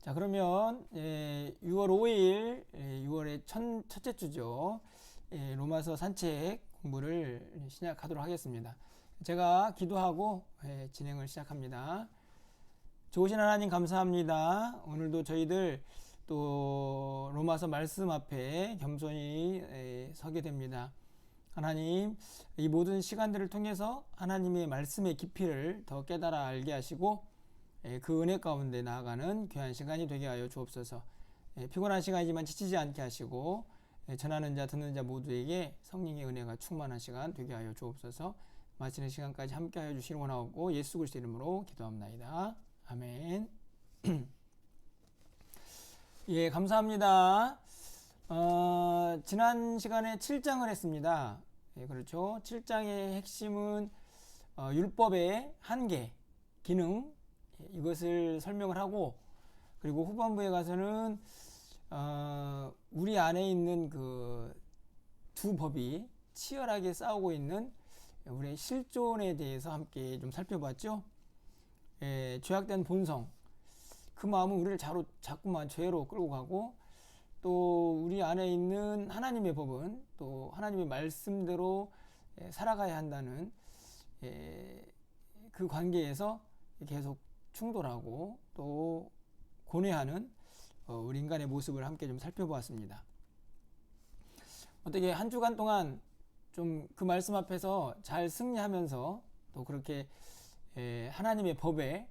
자, 그러면 6월 5일, 6월의 첫째 주죠. 로마서 산책 공부를 시작하도록 하겠습니다. 제가 기도하고 진행을 시작합니다. 좋으신 하나님 감사합니다. 오늘도 저희들 또 로마서 말씀 앞에 겸손히 서게 됩니다. 하나님, 이 모든 시간들을 통해서 하나님의 말씀의 깊이를 더 깨달아 알게 하시고 그 은혜 가운데 나아가는 귀한 시간이 되게 하여 주옵소서. 피곤한 시간이지만 지치지 않게 하시고 전하는 자 듣는 자 모두에게 성령의 은혜가 충만한 시간 되게 하여 주옵소서. 마치는 시간까지 함께 하여 주시길 원하옵고 예수 그리스도 이름으로 기도합나이다. 아멘. 예, 감사합니다. 지난 시간에 7장을 했습니다. 예, 그렇죠. 7장의 핵심은 율법의 한계, 기능, 이것을 설명을 하고, 그리고 후반부에 가서는 우리 안에 있는 그 두 법이 치열하게 싸우고 있는 우리의 실존에 대해서 함께 좀 살펴봤죠. 죄악된 본성, 그 마음은 우리를 자꾸만 죄로 끌고 가고, 또 우리 안에 있는 하나님의 법은 또 하나님의 말씀대로 살아가야 한다는 그 관계에서 계속 충돌하고 또 고뇌하는 우리 인간의 모습을 함께 좀 살펴보았습니다. 어떻게 한 주간 동안 좀 그 말씀 앞에서 잘 승리하면서 또 그렇게 하나님의 법에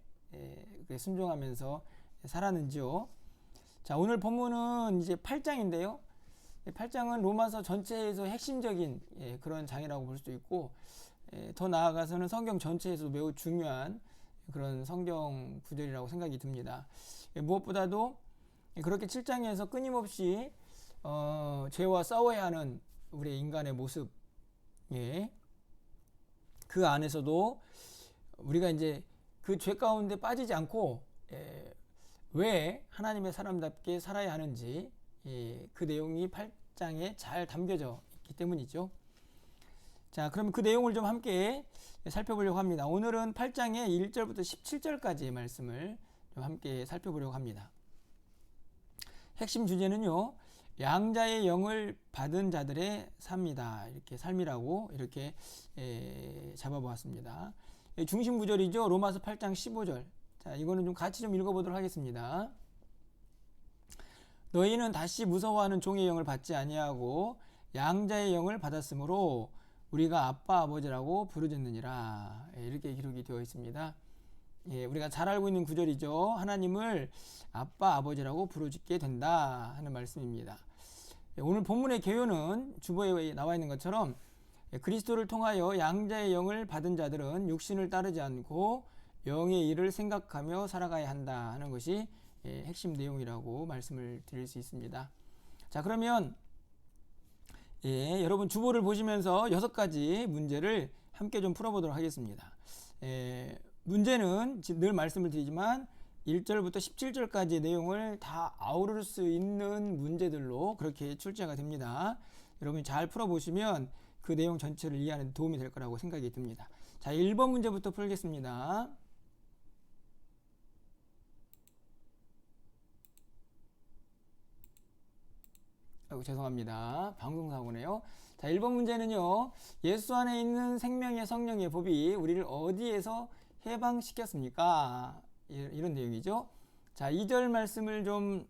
순종하면서 살았는지요? 자, 오늘 본문은 이제 8장인데요. 8장은 로마서 전체에서 핵심적인 그런 장이라고 볼 수도 있고, 더 나아가서는 성경 전체에서 매우 중요한 그런 성경 구절이라고 생각이 듭니다. 무엇보다도 그렇게 7장에서 끊임없이 죄와 싸워야 하는 우리 인간의 모습, 그 안에서도 우리가 이제 그 죄 가운데 빠지지 않고 왜 하나님의 사람답게 살아야 하는지 그 내용이 8장에 잘 담겨져 있기 때문이죠. 자, 그럼 그 내용을 좀 함께 살펴보려고 합니다. 오늘은 8장의 1절부터 17절까지의 말씀을 좀 함께 살펴보려고 합니다. 핵심 주제는요, 양자의 영을 받은 자들의 삶이다. 이렇게 삶이라고 이렇게 잡아보았습니다. 중심 구절이죠. 로마서 8장 15절. 자, 이거는 좀 같이 좀 읽어보도록 하겠습니다. 너희는 다시 무서워하는 종의 영을 받지 아니하고 양자의 영을 받았으므로 우리가 아빠 아버지라고 부르짖느니라. 이렇게 기록이 되어 있습니다. 우리가 잘 알고 있는 구절이죠. 하나님을 아빠 아버지라고 부르짖게 된다 하는 말씀입니다. 오늘 본문의 개요는 주보에 나와 있는 것처럼 그리스도를 통하여 양자의 영을 받은 자들은 육신을 따르지 않고 영의 일을 생각하며 살아가야 한다 하는 것이 핵심 내용이라고 말씀을 드릴 수 있습니다. 자, 그러면 여러분 주보를 보시면서 6가지 문제를 함께 좀 풀어보도록 하겠습니다. 문제는 늘 말씀을 드리지만 1절부터 17절까지의 내용을 다 아우를 수 있는 문제들로 그렇게 출제가 됩니다. 여러분이 잘 풀어보시면 그 내용 전체를 이해하는 데 도움이 될 거라고 생각이 듭니다. 자, 1번 문제부터 풀겠습니다. 아이고, 죄송합니다. 방송사고네요. 자, 1번 문제는요, 예수 안에 있는 생명의 성령의 법이 우리를 어디에서 해방시켰습니까? 이런 내용이죠. 자, 2절 말씀을 좀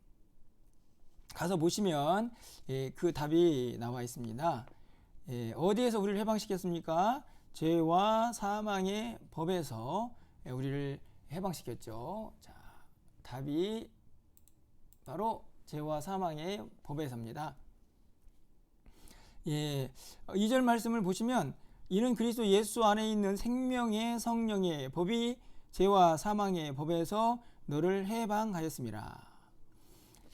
가서 보시면 그 답이 나와 있습니다. 어디에서 우리를 해방시켰습니까? 죄와 사망의 법에서 우리를 해방시켰죠. 자, 답이 바로 죄와 사망의 법에서입니다. 2절 말씀을 보시면 이는 그리스도 예수 안에 있는 생명의 성령의 법이 죄와 사망의 법에서 너를 해방하였습니다.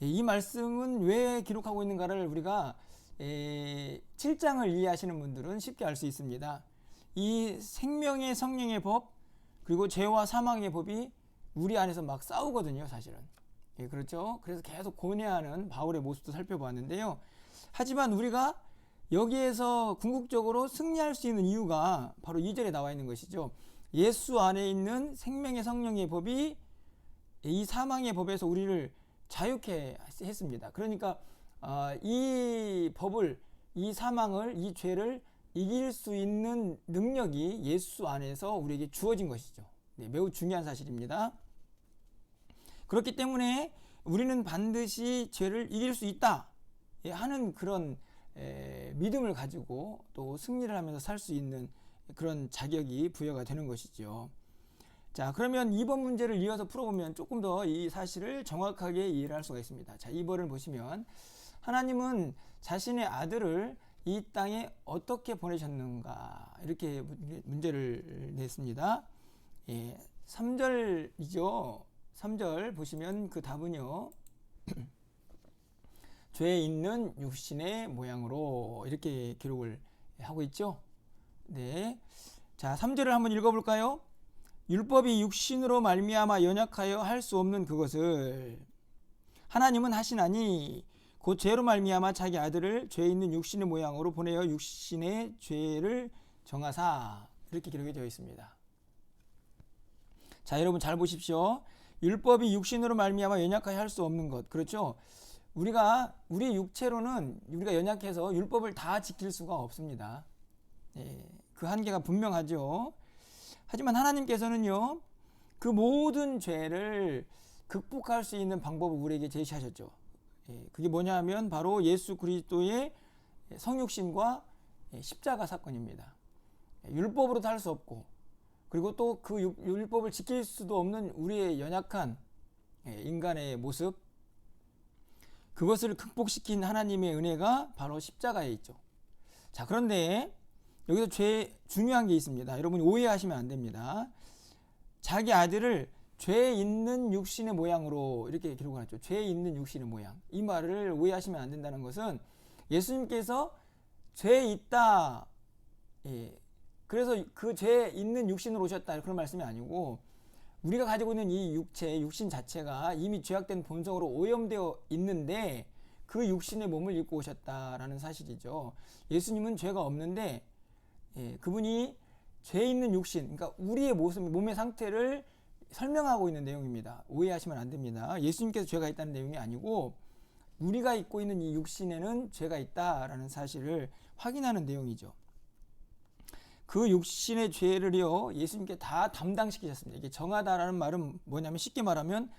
이 말씀은 왜 기록하고 있는가를 우리가 7장을 이해하시는 분들은 쉽게 알 수 있습니다. 이 생명의 성령의 법 그리고 죄와 사망의 법이 우리 안에서 막 싸우거든요, 사실은. 그렇죠. 그래서 계속 고뇌하는 바울의 모습도 살펴보았는데요. 하지만 우리가 여기에서 궁극적으로 승리할 수 있는 이유가 바로 2절에 나와 있는 것이죠. 예수 안에 있는 생명의 성령의 법이 이 사망의 법에서 우리를 자유케 했습니다. 그러니까 이 법을, 이 사망을, 이 죄를 이길 수 있는 능력이 예수 안에서 우리에게 주어진 것이죠. 네, 매우 중요한 사실입니다. 그렇기 때문에 우리는 반드시 죄를 이길 수 있다 하는 그런 믿음을 가지고 또 승리를 하면서 살 수 있는 그런 자격이 부여가 되는 것이죠. 자, 그러면 2번 문제를 이어서 풀어보면 조금 더 이 사실을 정확하게 이해를 할 수가 있습니다. 자, 2번을 보시면 하나님은 자신의 아들을 이 땅에 어떻게 보내셨는가, 이렇게 문제를 냈습니다. 3절이죠. 3절 보시면 그 답은요, 죄 있는 육신의 모양으로, 이렇게 기록을 하고 있죠. 네. 자, 3절을 한번 읽어볼까요? 율법이 육신으로 말미암아 연약하여 할 수 없는 그것을 하나님은 하시나니 곧 죄로 말미암아 자기 아들을 죄 있는 육신의 모양으로 보내어 육신의 죄를 정하사, 이렇게 기록이 되어 있습니다. 자, 여러분 잘 보십시오. 율법이 육신으로 말미암아 연약하여 할 수 없는 것, 그렇죠? 우리 육체로는 우리가 연약해서 율법을 다 지킬 수가 없습니다. 그 한계가 분명하죠. 하지만 하나님께서는요, 그 모든 죄를 극복할 수 있는 방법을 우리에게 제시하셨죠. 그게 뭐냐 하면 바로 예수 그리스도의 성육신과 십자가 사건입니다. 율법으로도 할 수 없고, 그리고 또 그 율법을 지킬 수도 없는 우리의 연약한 인간의 모습, 그것을 극복시킨 하나님의 은혜가 바로 십자가에 있죠. 자, 그런데 여기서 중요한 게 있습니다. 여러분이 오해하시면 안 됩니다. 자기 아들을 죄 있는 육신의 모양으로, 이렇게 기록을 하죠. 죄 있는 육신의 모양. 이 말을 오해하시면 안 된다는 것은 예수님께서 죄 있다, 그래서 그 죄 있는 육신으로 오셨다, 그런 말씀이 아니고, 우리가 가지고 있는 이 육신 자체가 이미 죄악된 본성으로 오염되어 있는데 그 육신의 몸을 입고 오셨다라는 사실이죠. 예수님은 죄가 없는데 그분이 죄 있는 육신, 그러니까 우리의 모습, 몸의 상태를 설명하고 있는 내용입니다. 오해하시면 안 됩니다. 예수님께서 죄가 있다는 내용이 아니고 우리가 입고 있는 이 육신에는 죄가 있다라는 사실을 확인하는 내용이죠. 그 육신의 죄를요, 예수님께 다 담당시키셨습니다. 이게 정하다라는 말은 뭐냐면, 쉽게 말하면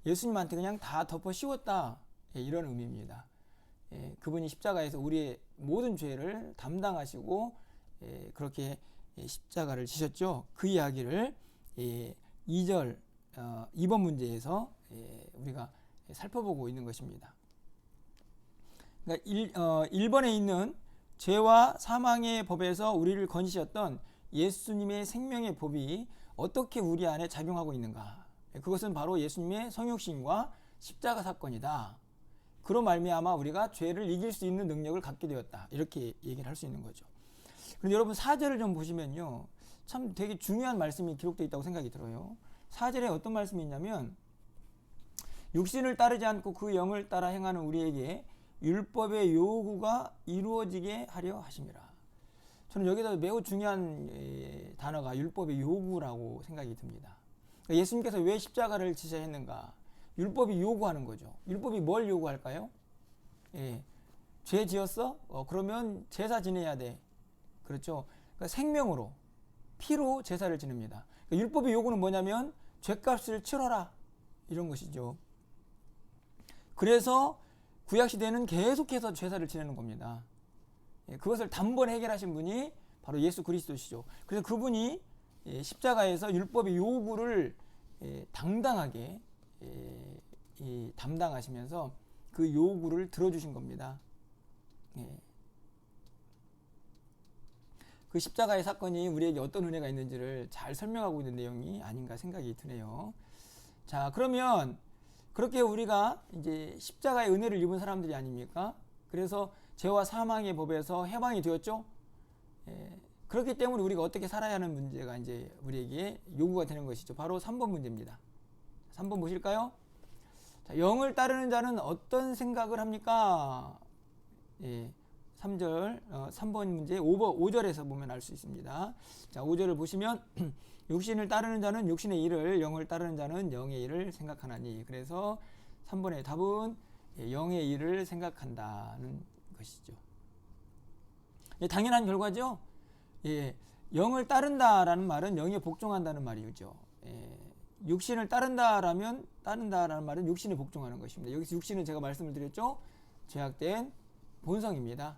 예수님한테 그냥 다 덮어 씌웠다, 이런 의미입니다. 그분이 십자가에서 우리의 모든 죄를 담당하시고 그렇게 십자가를 지셨죠. 그 이야기를 2번 문제에서 우리가 살펴보고 있는 것입니다. 그러니까 1번에 있는 죄와 사망의 법에서 우리를 건지셨던 예수님의 생명의 법이 어떻게 우리 안에 작용하고 있는가, 그것은 바로 예수님의 성육신과 십자가 사건이다. 그로 말미암아 우리가 죄를 이길 수 있는 능력을 갖게 되었다, 이렇게 얘기를 할 수 있는 거죠. 그런데 여러분 4절을 좀 보시면요, 참 되게 중요한 말씀이 기록되어 있다고 생각이 들어요. 4절에 어떤 말씀이 있냐면, 육신을 따르지 않고 그 영을 따라 행하는 우리에게 율법의 요구가 이루어지게 하려 하심이라. 저는 여기서 매우 중요한 단어가 율법의 요구라고 생각이 듭니다. 그러니까 예수님께서 왜 십자가를 지셔야 했는가? 율법이 요구하는 거죠. 율법이 뭘 요구할까요? 죄 지었어? 그러면 제사 지내야 돼. 그렇죠? 그러니까 생명으로, 피로 제사를 지냅니다. 그러니까 율법의 요구는 뭐냐면 죄값을 치러라, 이런 것이죠. 그래서 구약시대는 계속해서 제사를 지내는 겁니다. 그것을 단번에 해결하신 분이 바로 예수 그리스도시죠. 그래서 그분이 십자가에서 율법의 요구를 당당하게 담당하시면서 그 요구를 들어주신 겁니다. 그 십자가의 사건이 우리에게 어떤 은혜가 있는지를 잘 설명하고 있는 내용이 아닌가 생각이 드네요. 자, 그러면 그렇게 우리가 이제 십자가의 은혜를 입은 사람들이 아닙니까? 그래서 죄와 사망의 법에서 해방이 되었죠. 그렇기 때문에 우리가 어떻게 살아야 하는 문제가 이제 우리에게 요구가 되는 것이죠. 바로 3번 문제입니다. 3번 보실까요? 자, 영을 따르는 자는 어떤 생각을 합니까? 3번 문제 5절에서 보면 알 수 있습니다. 자, 5절을 보시면 육신을 따르는 자는 육신의 일을, 영을 따르는 자는 영의 일을 생각하나니. 그래서 3번의 답은 영의 일을 생각한다는 것이죠. 당연한 결과죠. 영을 따른다라는 말은 영에 복종한다는 말이죠. 육신을 따른다라는 말은 육신에 복종하는 것입니다. 여기서 육신은 제가 말씀을 드렸죠. 죄악된 본성입니다.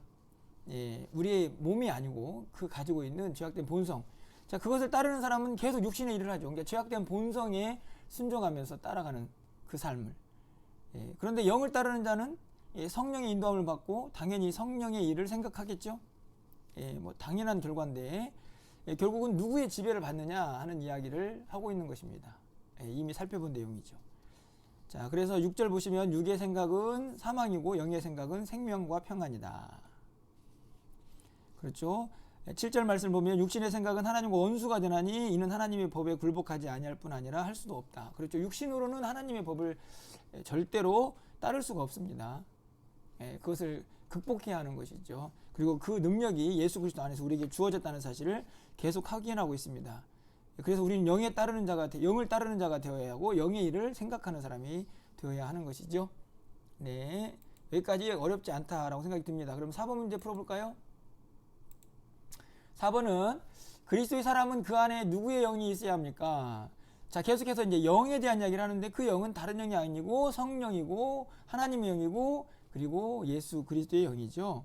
우리의 몸이 아니고 그 가지고 있는 죄악된 본성. 자, 그것을 따르는 사람은 계속 육신의 일을 하죠. 그러니까 죄악된 본성에 순종하면서 따라가는 그 삶을. 그런데 영을 따르는 자는 성령의 인도함을 받고 당연히 성령의 일을 생각하겠죠. 뭐 당연한 결과인데 결국은 누구의 지배를 받느냐 하는 이야기를 하고 있는 것입니다. 이미 살펴본 내용이죠. 자, 그래서 6절 보시면 육의 생각은 사망이고 영의 생각은 생명과 평안이다. 그렇죠. 7절 말씀을 보면 육신의 생각은 하나님과 원수가 되나니 이는 하나님의 법에 굴복하지 아니할 뿐 아니라 할 수도 없다. 그렇죠. 육신으로는 하나님의 법을 절대로 따를 수가 없습니다. 그것을 극복해야 하는 것이죠. 그리고 그 능력이 예수 그리스도 안에서 우리에게 주어졌다는 사실을 계속 확인하고 있습니다. 그래서 우리는 영을 따르는 자가 되어야 하고 영의 일을 생각하는 사람이 되어야 하는 것이죠. 네, 여기까지 어렵지 않다라고 생각이 듭니다. 그럼 4번 문제 풀어볼까요? 4번은 그리스도의 사람은 그 안에 누구의 영이 있어야 합니까? 자, 계속해서 이제 영에 대한 이야기를 하는데 그 영은 다른 영이 아니고 성령이고 하나님의 영이고 그리고 예수 그리스도의 영이죠.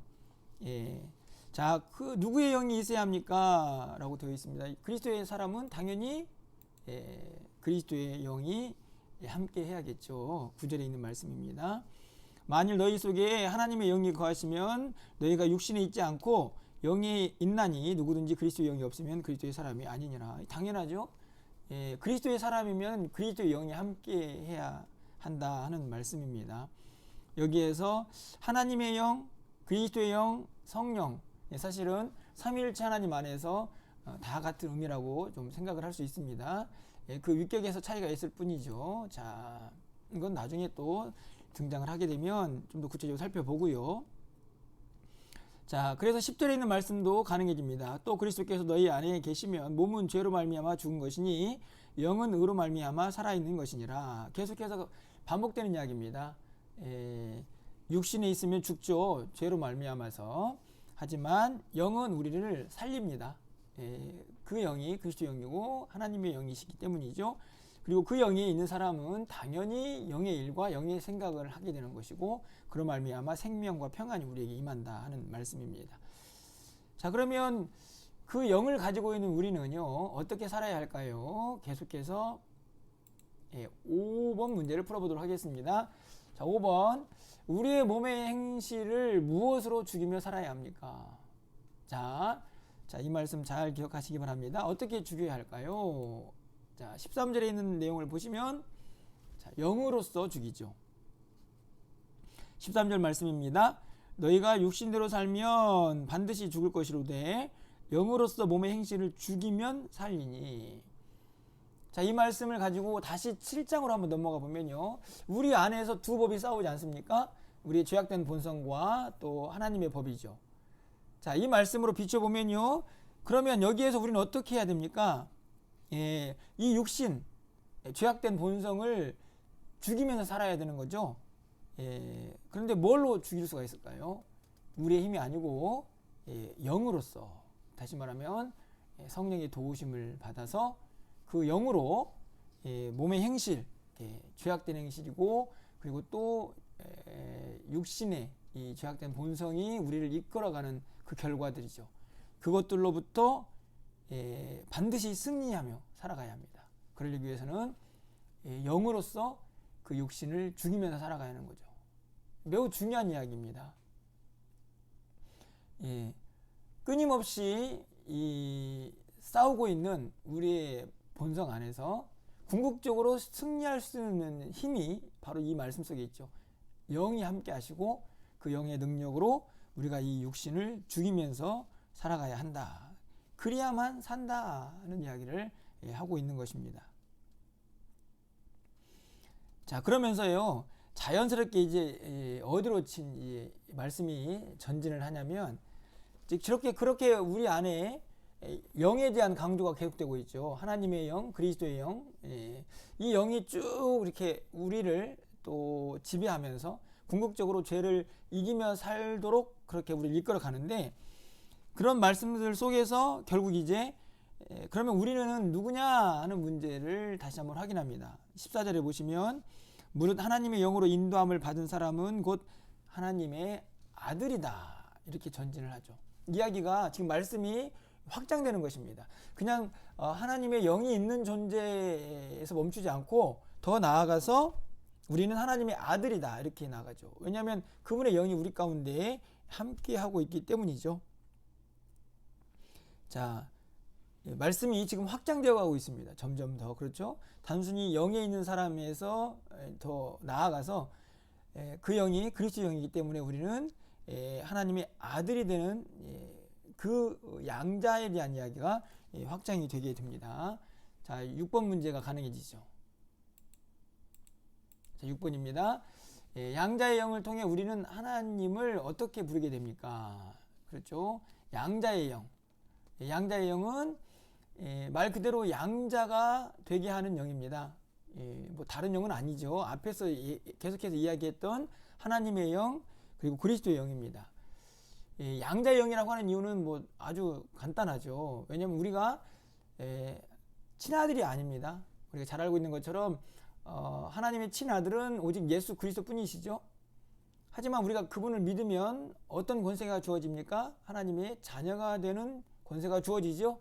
자, 그 누구의 영이 있어야 합니까? 라고 되어 있습니다. 그리스도의 사람은 당연히 그리스도의 영이 함께 해야겠죠. 9절에 있는 말씀입니다. 만일 너희 속에 하나님의 영이 거하시면 너희가 육신에 있지 않고 영이 있나니 누구든지 그리스도의 영이 없으면 그리스도의 사람이 아니니라. 당연하죠. 그리스도의 사람이면 그리스도의 영이 함께 해야 한다 하는 말씀입니다. 여기에서 하나님의 영, 그리스도의 영, 성령, 사실은 삼위일체 하나님 안에서 다 같은 의미라고 좀 생각을 할 수 있습니다. 그 위격에서 차이가 있을 뿐이죠. 자, 이건 나중에 또 등장을 하게 되면 좀 더 구체적으로 살펴보고요. 자, 그래서 10절에 있는 말씀도 가능해집니다. 또 그리스도께서 너희 안에 계시면 몸은 죄로 말미암아 죽은 것이니 영은 의로 말미암아 살아있는 것이니라. 계속해서 반복되는 이야기입니다. 육신에 있으면 죽죠. 죄로 말미암아서. 하지만 영은 우리를 살립니다. 그 영이 그리스도 영이고 하나님의 영이시기 때문이죠. 그리고 그 영에 있는 사람은 당연히 영의 일과 영의 생각을 하게 되는 것이고 그로 말미암아 생명과 평안이 우리에게 임한다 하는 말씀입니다. 자, 그러면 그 영을 가지고 있는 우리는요 어떻게 살아야 할까요? 계속해서 5번 문제를 풀어보도록 하겠습니다. 자, 5번 우리의 몸의 행실을 무엇으로 죽이며 살아야 합니까? 자, 이 말씀 잘 기억하시기 바랍니다. 어떻게 죽여야 할까요? 자, 13절에 있는 내용을 보시면 영으로서 죽이죠. 13절 말씀입니다. 너희가 육신대로 살면 반드시 죽을 것이로되 영으로서 몸의 행실을 죽이면 살리니. 자, 이 말씀을 가지고 다시 7장으로 한번 넘어가 보면요. 우리 안에서 두 법이 싸우지 않습니까? 우리의 죄악된 본성과 또 하나님의 법이죠. 자, 이 말씀으로 비춰보면요. 그러면 여기에서 우리는 어떻게 해야 됩니까? 이 육신, 죄악된 본성을 죽이면서 살아야 되는 거죠. 그런데 뭘로 죽일 수가 있을까요? 우리의 힘이 아니고 영으로서, 다시 말하면 성령의 도우심을 받아서 그 영으로 몸의 행실, 죄악된 행실이고 그리고 또 육신의 이 죄악된 본성이 우리를 이끌어가는 그 결과들이죠. 그것들로부터 반드시 승리하며 살아가야 합니다. 그러기 위해서는 영으로서 그 육신을 죽이면서 살아가야 하는 거죠. 매우 중요한 이야기입니다. 끊임없이 싸우고 있는 우리의 본성 안에서 궁극적으로 승리할 수 있는 힘이 바로 이 말씀 속에 있죠. 영이 함께 하시고 그 영의 능력으로 우리가 이 육신을 죽이면서 살아가야 한다. 그래야만 산다 하는 이야기를 하고 있는 것입니다. 자, 그러면서요 자연스럽게 이제 어디로 이 말씀이 전진을 하냐면 그렇게 우리 안에 영에 대한 강조가 계속되고 있죠. 하나님의 영, 그리스도의 영, 이 영이 쭉 이렇게 우리를 또 지배하면서 궁극적으로 죄를 이기며 살도록 그렇게 우리를 이끌어 가는데, 그런 말씀들 속에서 결국 이제 그러면 우리는 누구냐 하는 문제를 다시 한번 확인합니다. 14절에 보시면 무릇 하나님의 영으로 인도함을 받은 사람은 곧 하나님의 아들이다, 이렇게 전진을 하죠. 이야기가 지금 말씀이 확장되는 것입니다. 그냥 하나님의 영이 있는 존재에서 멈추지 않고 더 나아가서 우리는 하나님의 아들이다, 이렇게 나가죠. 왜냐하면 그분의 영이 우리 가운데 함께 하고 있기 때문이죠. 자, 말씀이 지금 확장되어 가고 있습니다. 점점 더. 그렇죠? 단순히 영에 있는 사람에서 더 나아가서 그 영이 그리스도 영이기 때문에 우리는 하나님의 아들이 되는 그 양자에 대한 이야기가 확장이 되게 됩니다. 자, 6번 문제가 가능해지죠. 자, 6번입니다. 양자의 영을 통해 우리는 하나님을 어떻게 부르게 됩니까? 그렇죠? 양자의 영. 양자의 영은 말 그대로 양자가 되게 하는 영입니다. 뭐 다른 영은 아니죠. 앞에서 계속해서 이야기했던 하나님의 영 그리고 그리스도의 영입니다. 양자의 영이라고 하는 이유는 뭐 아주 간단하죠. 왜냐하면 우리가 친아들이 아닙니다. 우리가 잘 알고 있는 것처럼 하나님의 친아들은 오직 예수 그리스도 뿐이시죠. 하지만 우리가 그분을 믿으면 어떤 권세가 주어집니까? 하나님의 자녀가 되는 권세가 주어지죠.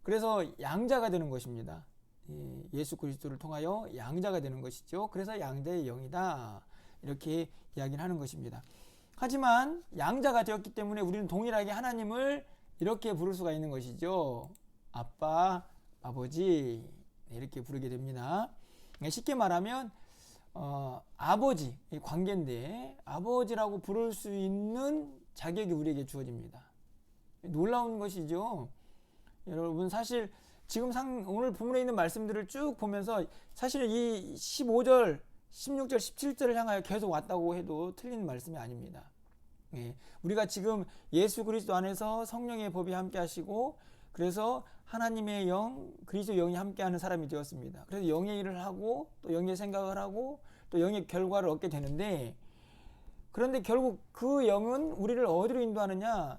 그래서 양자가 되는 것입니다. 예수 그리스도를 통하여 양자가 되는 것이죠. 그래서 양자의 영이다, 이렇게 이야기를 하는 것입니다. 하지만 양자가 되었기 때문에 우리는 동일하게 하나님을 이렇게 부를 수가 있는 것이죠. 아빠, 아버지, 이렇게 부르게 됩니다. 쉽게 말하면 아버지, 관계인데 아버지라고 부를 수 있는 자격이 우리에게 주어집니다. 놀라운 것이죠. 여러분, 사실 지금 오늘 본문에 있는 말씀들을 쭉 보면서 사실 이 15절, 16절, 17절을 향하여 계속 왔다고 해도 틀린 말씀이 아닙니다. 우리가 지금 예수 그리스도 안에서 성령의 법이 함께 하시고, 그래서 하나님의 영, 그리스도 영이 함께하는 사람이 되었습니다. 그래서 영의 일을 하고 또 영의 생각을 하고 또 영의 결과를 얻게 되는데, 그런데 결국 그 영은 우리를 어디로 인도하느냐?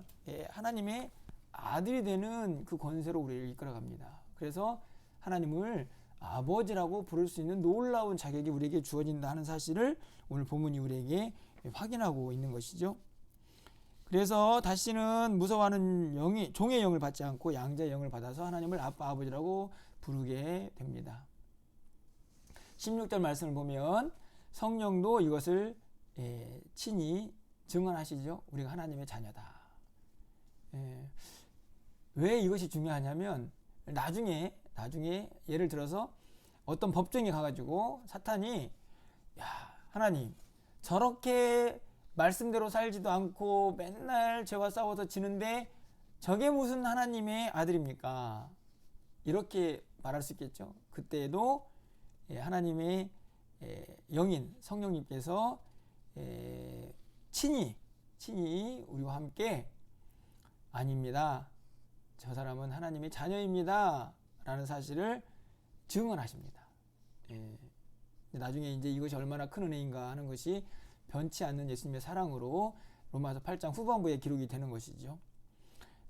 하나님의 아들이 되는 그 권세로 우리를 이끌어갑니다. 그래서 하나님을 아버지라고 부를 수 있는 놀라운 자격이 우리에게 주어진다 하는 사실을 오늘 본문이 우리에게 확인하고 있는 것이죠. 그래서 다시는 무서워하는 종의 영을 받지 않고 양자의 영을 받아서 하나님을 아빠, 아버지라고 부르게 됩니다. 16절 말씀을 보면 성령도 이것을 친히 증언하시죠. 우리가 하나님의 자녀다. 왜 이것이 중요하냐면 나중에 예를 들어서 어떤 법정에 가가지고 사탄이, 야, 하나님 저렇게 말씀대로 살지도 않고 맨날 죄와 싸워서 지는데 저게 무슨 하나님의 아들입니까? 이렇게 말할 수 있겠죠. 그때에도 하나님의 영인 성령님께서 친히 우리와 함께 아닙니다, 저 사람은 하나님의 자녀입니다 라는 사실을 증언하십니다. 나중에 이제 이것이 얼마나 큰 은혜인가 하는 것이 변치 않는 예수님의 사랑으로 로마서 8장 후반부에 기록이 되는 것이죠.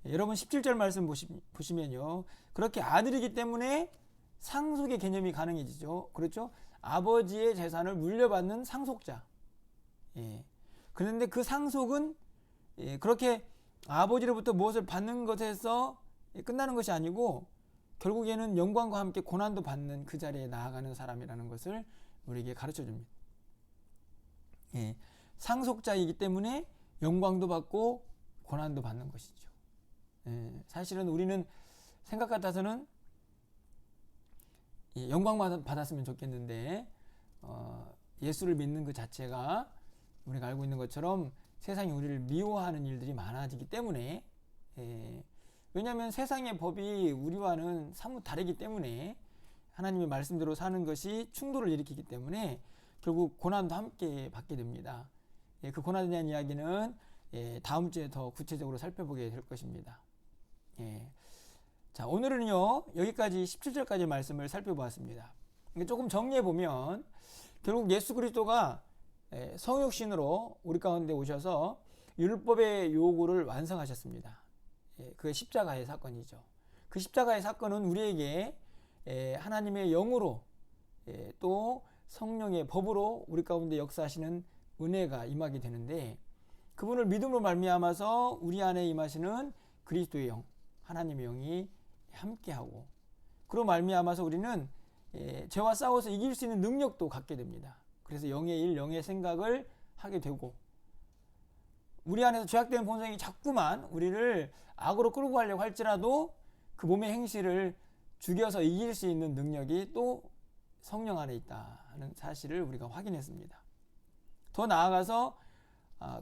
여러분 17절 말씀 보시면요, 그렇게 아들이기 때문에 상속의 개념이 가능해지죠. 그렇죠? 아버지의 재산을 물려받는 상속자. 그런데 그 상속은 그렇게 아버지로부터 무엇을 받는 것에서 끝나는 것이 아니고 결국에는 영광과 함께 고난도 받는 그 자리에 나아가는 사람이라는 것을 우리에게 가르쳐 줍니다. 상속자이기 때문에 영광도 받고 고난도 받는 것이죠. 사실은 우리는 생각 같아서는 영광만 받았으면 좋겠는데 예수를 믿는 그 자체가 우리가 알고 있는 것처럼 세상이 우리를 미워하는 일들이 많아지기 때문에, 왜냐하면 세상의 법이 우리와는 사뭇 다르기 때문에 하나님의 말씀대로 사는 것이 충돌을 일으키기 때문에 결국 고난도 함께 받게 됩니다. 그 고난에 대한 이야기는 다음 주에 더 구체적으로 살펴보게 될 것입니다. 자, 오늘은요 여기까지 17절까지 말씀을 살펴보았습니다. 조금 정리해 보면 결국 예수 그리스도가 성육신으로 우리 가운데 오셔서 율법의 요구를 완성하셨습니다. 그게 십자가의 사건이죠. 그 십자가의 사건은 우리에게 하나님의 영으로 또 성령의 법으로 우리 가운데 역사하시는 은혜가 임하게 되는데, 그분을 믿음으로 말미암아서 우리 안에 임하시는 그리스도의 영, 하나님의 영이 함께하고, 그로 말미암아서 우리는 죄와 싸워서 이길 수 있는 능력도 갖게 됩니다. 그래서 영의 일, 영의 생각을 하게 되고, 우리 안에서 죄악된 본성이 자꾸만 우리를 악으로 끌고 가려고 할지라도 그 몸의 행실을 죽여서 이길 수 있는 능력이 또 성령 안에 있다는 사실을 우리가 확인했습니다. 더 나아가서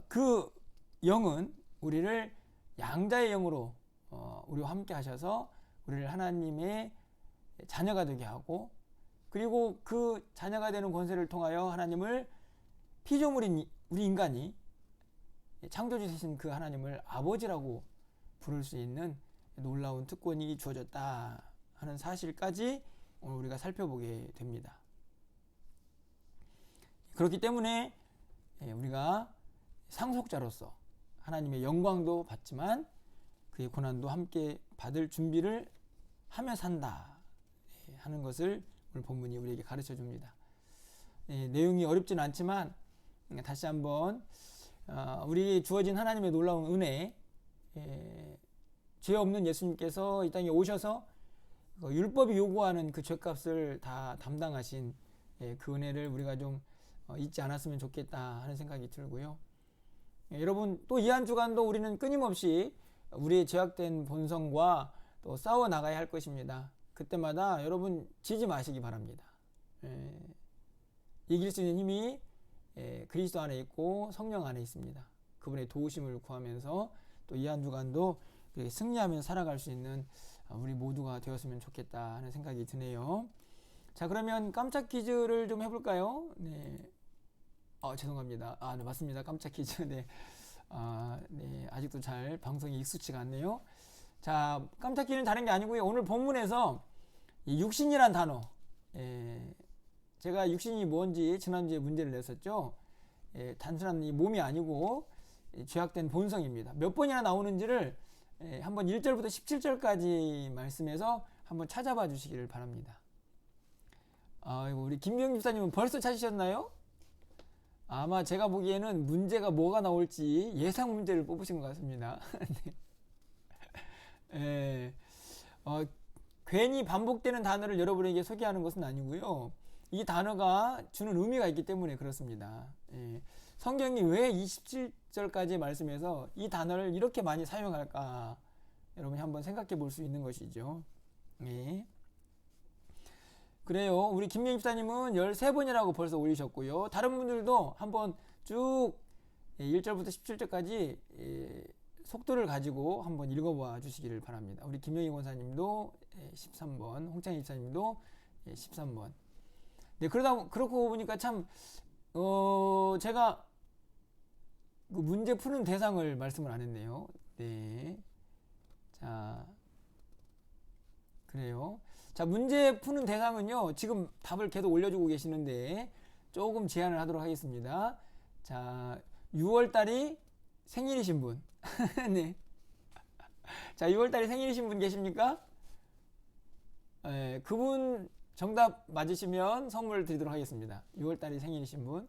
그 영은 우리를 양자의 영으로 우리와 함께 하셔서 우리를 하나님의 자녀가 되게 하고, 그리고 그 자녀가 되는 권세를 통하여 하나님을 피조물인 우리 인간이 창조주 되신 그 하나님을 아버지라고 부를 수 있는 놀라운 특권이 주어졌다 하는 사실까지 오늘 우리가 살펴보게 됩니다. 그렇기 때문에 우리가 상속자로서 하나님의 영광도 받지만 그의 고난도 함께 받을 준비를 하며 산다 하는 것을 오늘 본문이 우리에게 가르쳐 줍니다. 내용이 어렵진 않지만 다시 한번 우리에게 주어진 하나님의 놀라운 은혜, 죄 없는 예수님께서 이 땅에 오셔서 율법이 요구하는 그 죄값을 다 담당하신 그 은혜를 우리가 좀 잊지 않았으면 좋겠다 하는 생각이 들고요. 여러분, 또 이 한 주간도 우리는 끊임없이 우리의 죄악된 본성과 또 싸워 나가야 할 것입니다. 그때마다 여러분 지지 마시기 바랍니다. 이길 수 있는 힘이 그리스도 안에 있고 성령 안에 있습니다. 그분의 도우심을 구하면서 또 이 한 주간도 승리하면서 살아갈 수 있는 우리 모두가 되었으면 좋겠다 하는 생각이 드네요. 자, 그러면 깜짝 퀴즈를 좀 해볼까요? 네. 죄송합니다. 네, 맞습니다. 깜짝 퀴즈. 네. 네. 아직도 잘 방송이 익숙치가 않네요. 자, 깜짝 퀴즈는 다른 게 아니고요. 오늘 본문에서 이 육신이란 단어, 제가 육신이 뭔지 지난주에 문제를 냈었죠. 단순한 이 몸이 아니고 죄악된 본성입니다. 몇 번이나 나오는지를 한번 1절부터 17절까지 말씀에서 한번 찾아봐 주시기를 바랍니다. 우리 김명 집사님은 벌써 찾으셨나요? 아마 제가 보기에는 문제가 뭐가 나올지 예상 문제를 뽑으신 것 같습니다. 네. 괜히 반복되는 단어를 여러분에게 소개하는 것은 아니고요. 이 단어가 주는 의미가 있기 때문에 그렇습니다. 성경이 왜 27절까지 말씀에서 이 단어를 이렇게 많이 사용할까? 여러분이 한번 생각해 볼 수 있는 것이죠. 그래요. 우리 김명 집사님은 13번이라고 벌써 올리셨고요. 다른 분들도 한번 쭉 1절부터 17절까지 속도를 가지고 한번 읽어봐 주시기를 바랍니다. 우리 김명희 권사님도 13번, 홍창희 집사님도 13번. 네, 그렇고 보니까 참, 제가 그 문제 푸는 대상을 말씀을 안 했네요. 네. 자, 그래요. 자, 문제 푸는 대상은요, 지금 답을 계속 올려주고 계시는데, 조금 제한을 하도록 하겠습니다. 자, 6월달이 생일이신 분. 네. 자, 6월달이 생일이신 분 계십니까? 그분 정답 맞으시면 선물 드리도록 하겠습니다. 6월달이 생일이신 분.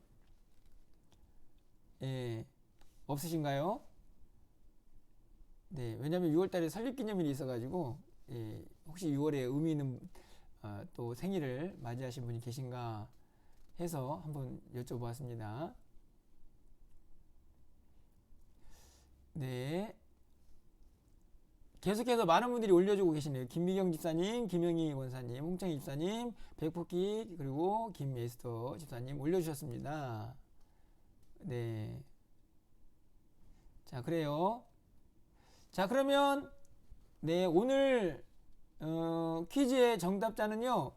없으신가요? 네, 왜냐면 6월달에 설립기념일이 있어가지고, 혹시 6월에 의미 있는 또 생일을 맞이하신 분이 계신가 해서 한번 여쭤보았습니다. 네. 계속해서 많은 분들이 올려주고 계시네요. 김미경 집사님, 김영희 원사님, 홍창희 집사님, 백포키, 그리고 김에스터 집사님 올려주셨습니다. 네. 자, 그래요. 자, 그러면 네, 오늘 퀴즈의 정답자는요,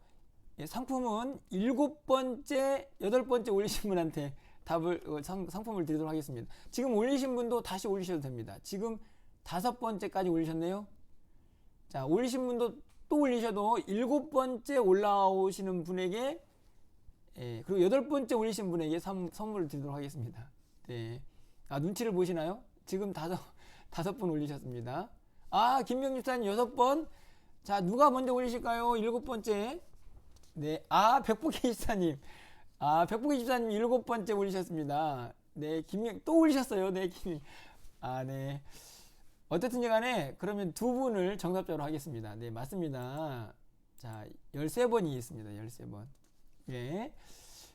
상품은 7번째, 8번째 올리신 분한테 상품을 드리도록 하겠습니다. 지금 올리신 분도 다시 올리셔도 됩니다. 지금 5번째까지 올리셨네요. 자, 올리신 분도 또 올리셔도 7번째 올라오시는 분에게 예, 그리고 8번째 올리신 분에게 선물을 드리도록 하겠습니다. 네. 아, 눈치를 보시나요? 지금 다섯 분 올리셨습니다. 아, 김명 집사님 6번. 자, 누가 먼저 올리실까요? 7번째. 네. 아, 백복희 집사님. 아, 백복희 집사님 7번째 올리셨습니다. 네, 또 올리셨어요. 네, 아, 네. 어쨌든 간에 그러면 두 분을 정답자로 하겠습니다. 네, 맞습니다. 자, 13번이 있습니다. 13번. 예.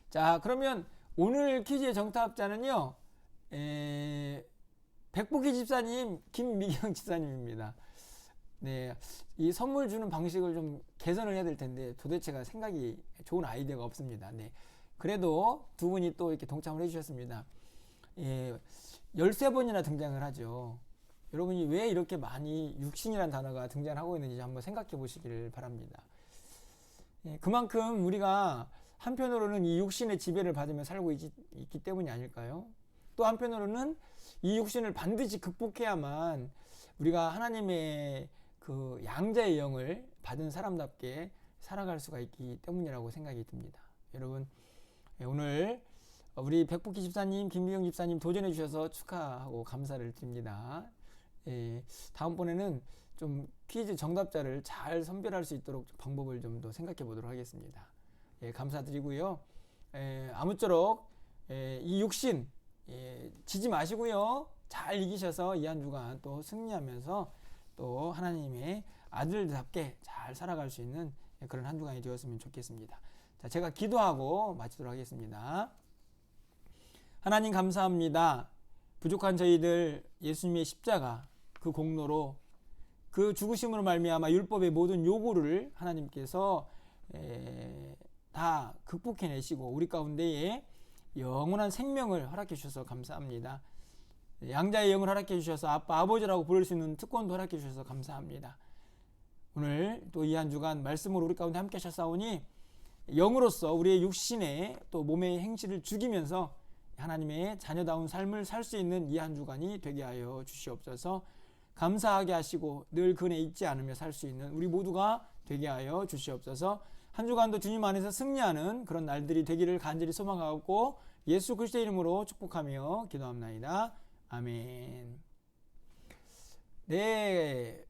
자, 그러면 오늘 퀴즈의 정답자는요, 백복희 집사님, 김미경 집사님입니다. 네, 이 선물 주는 방식을 좀 개선을 해야 될 텐데 도대체가 생각이 좋은 아이디어가 없습니다. 네, 그래도 두 분이 또 이렇게 동참을 해주셨습니다. 예, 13번이나 등장을 하죠. 여러분이 왜 이렇게 많이 육신이라는 단어가 등장하고 있는지 한번 생각해 보시기를 바랍니다. 예, 그만큼 우리가 한편으로는 이 육신의 지배를 받으며 살고 있기 때문이 아닐까요? 또 한편으로는 이 육신을 반드시 극복해야만 우리가 하나님의 그 양자의 영을 받은 사람답게 살아갈 수가 있기 때문이라고 생각이 듭니다. 여러분, 오늘 우리 백복희 집사님, 김미경 집사님 도전해 주셔서 축하하고 감사를 드립니다. 예, 다음번에는 좀 퀴즈 정답자를 잘 선별할 수 있도록 방법을 좀 더 생각해 보도록 하겠습니다. 예, 감사드리고요. 아무쪼록 이 육신 지지 마시고요. 잘 이기셔서 이 한 주간 또 승리하면서 또 하나님의 아들답게 잘 살아갈 수 있는 그런 한 주간이 되었으면 좋겠습니다. 자, 제가 기도하고 마치도록 하겠습니다. 하나님 감사합니다. 부족한 저희들 예수님의 십자가 그 공로로 그 죽으심으로 말미암아 율법의 모든 요구를 하나님께서 다 극복해내시고 우리 가운데에 영원한 생명을 허락해 주셔서 감사합니다. 양자의 영을 허락해 주셔서 아빠 아버지라고 부를 수 있는 특권도 허락해 주셔서 감사합니다. 오늘 또 이 한 주간 말씀으로 우리 가운데 함께 하셨사오니 영으로서 우리의 육신의 또 몸의 행실을 죽이면서 하나님의 자녀다운 삶을 살 수 있는 이 한 주간이 되게 하여 주시옵소서. 감사하게 하시고 늘 그네 잊지 않으며 살 수 있는 우리 모두가 되게 하여 주시옵소서. 한 주간도 주님 안에서 승리하는 그런 날들이 되기를 간절히 소망하고 예수 그리스도의 이름으로 축복하며 기도합나이다. 아멘. 네,